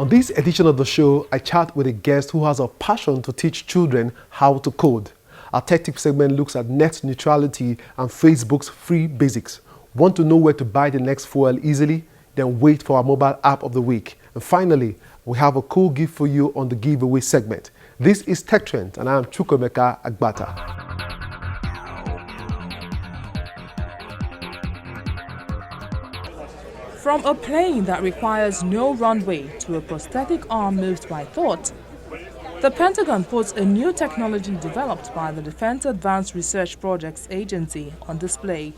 On this edition of the show, I chat with a guest who has a passion to teach children how to code. Our tech tip segment looks at net neutrality and Facebook's free basics. Want to know where to buy the next fuel easily? Then wait for our mobile app of the week. And finally, we have a cool gift for you on the giveaway segment. This is Tech Trend, and I am Chukwemeka Agbata. From a plane that requires no runway to a prosthetic arm moved by thought, the Pentagon puts a new technology developed by the Defense Advanced Research Projects Agency on display.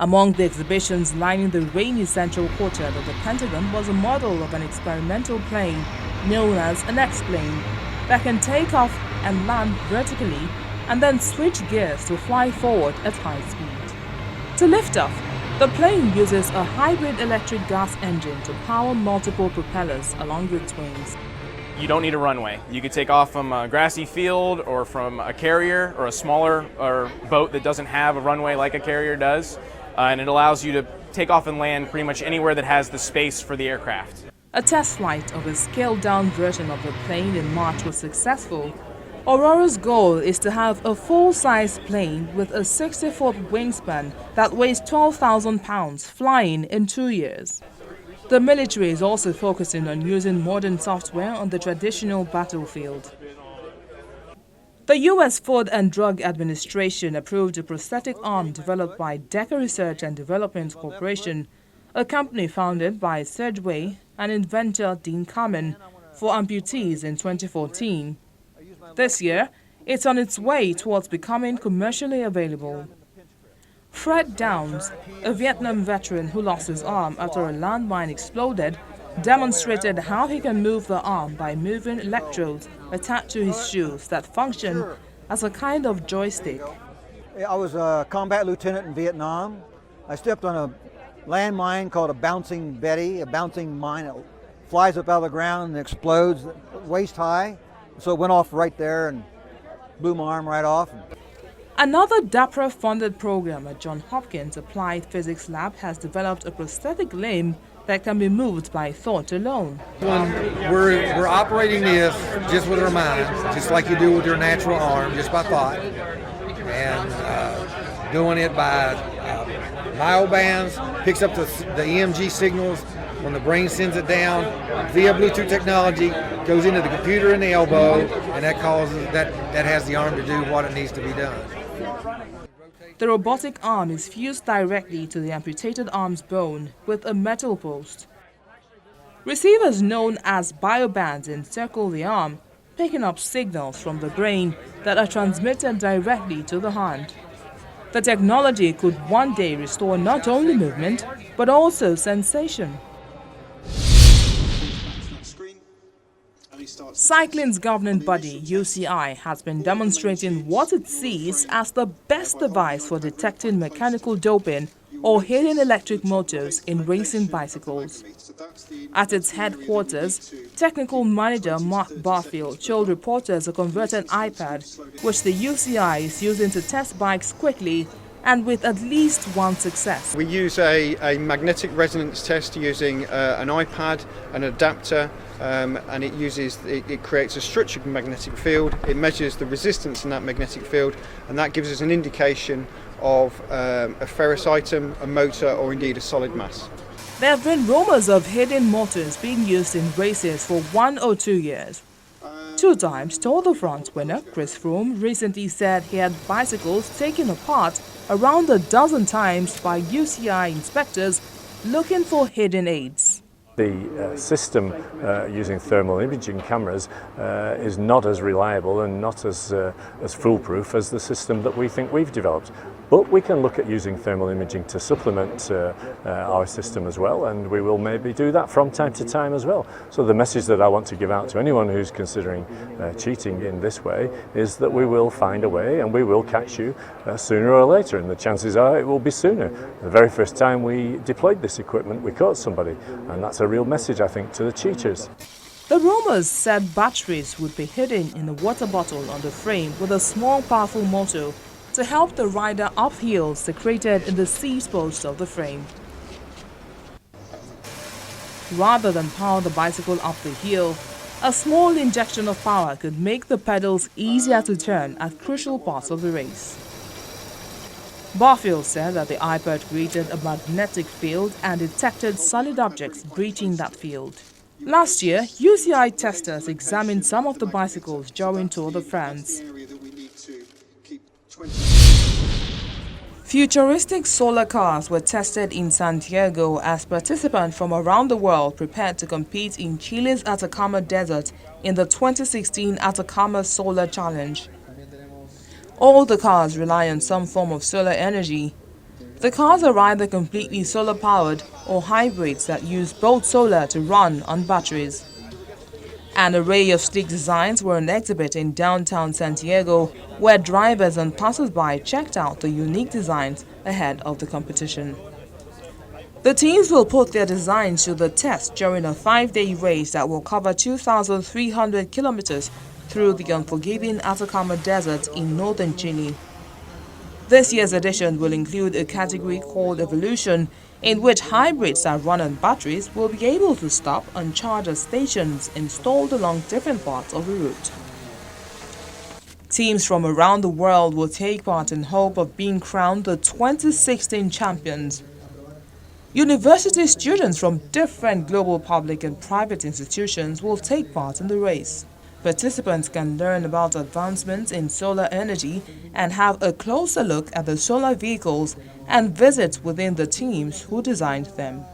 Among the exhibitions lining the rainy central quarter of the Pentagon was a model of an experimental plane known as an X-plane that can take off and land vertically and then switch gears to fly forward at high speed. To lift off, the plane uses a hybrid electric gas engine to power multiple propellers along its wings. You don't need a runway. You could take off from a grassy field or from a carrier or a smaller boat that doesn't have a runway like a carrier does, and it allows you to take off and land pretty much anywhere that has the space for the aircraft. A test flight of a scaled-down version of the plane in March was successful. Aurora's goal is to have a full-size plane with a 60-foot wingspan that weighs 12,000 pounds flying in 2 years. The military is also focusing on using modern software on the traditional battlefield. The U.S. Food and Drug Administration approved a prosthetic arm developed by Deca Research and Development Corporation, a company founded by Serge Way and inventor Dean Kamen, for amputees in 2014. This year, it's on its way towards becoming commercially available. Fred Downs, a Vietnam veteran who lost his arm after a landmine exploded, demonstrated how he can move the arm by moving electrodes attached to his shoes that function as a kind of joystick. I was a combat lieutenant in Vietnam. I stepped on a landmine called a bouncing Betty, a bouncing mine. It flies up out of the ground and explodes waist high. So it went off right there and blew my arm right off. Another DAPRA-funded program at Johns Hopkins Applied Physics Lab has developed a prosthetic limb that can be moved by thought alone. We're operating this just with our mind, just like you do with your natural arm, just by thought, and doing it by myobands, picks up the EMG signals when the brain sends it down via Bluetooth technology, goes into the computer in the elbow, and that causes that has the arm to do what it needs to be done. The robotic arm is fused directly to the amputated arm's bone with a metal post. Receivers known as biobands encircle the arm, picking up signals from the brain that are transmitted directly to the hand. The technology could one day restore not only movement, but also sensation. Cycling's governing body, UCI, has been demonstrating what it sees as the best device for detecting mechanical doping or hidden electric motors in racing bicycles. At its headquarters, technical manager Mark Barfield showed reporters a converted iPad, which the UCI is using to test bikes quickly and with at least one success. We use a magnetic resonance test using an iPad, an adapter, and it creates a structured magnetic field. It measures the resistance in that magnetic field, and that gives us an indication of a ferrous item, a motor, or indeed a solid mass. There have been rumors of hidden motors being used in races for 1 or 2 years. 2 times Tour de France winner Chris Froome recently said he had bicycles taken apart around a dozen times by UCI inspectors looking for hidden aids. The system using thermal imaging cameras is not as reliable and not as foolproof as the system that we think we've developed. But we can look at using thermal imaging to supplement our system as well, and we will maybe do that from time to time as well. So the message that I want to give out to anyone who's considering cheating in this way is that we will find a way and we will catch you sooner or later, and the chances are it will be sooner. The very first time we deployed this equipment, we caught somebody, and that's a real message, I think, to the cheaters. The rumors said batteries would be hidden in a water bottle on the frame with a small powerful motor to help the rider up hills secreted in the seat post of the frame. Rather than power the bicycle up the hill, a small injection of power could make the pedals easier to turn at crucial parts of the race. Barfield said that the iPad created a magnetic field and detected solid objects breaching that field. Last year, UCI testers examined some of the bicycles during Tour de France. Futuristic solar cars were tested in Santiago as participants from around the world prepared to compete in Chile's Atacama Desert in the 2016 Atacama Solar Challenge. All the cars rely on some form of solar energy. The cars are either completely solar-powered or hybrids that use both solar to run on batteries. An array of sleek designs were on exhibit in downtown Santiago, where drivers and passers-by checked out the unique designs ahead of the competition. The teams will put their designs to the test during a 5-day race that will cover 2,300 kilometers through the unforgiving Atacama Desert in northern Chile. This year's edition will include a category called Evolution, in which hybrids that run on batteries will be able to stop and charge at stations installed along different parts of the route. Teams from around the world will take part in hope of being crowned the 2016 champions. University students from different global public and private institutions will take part in the race. Participants can learn about advancements in solar energy and have a closer look at the solar vehicles and visit within the teams who designed them.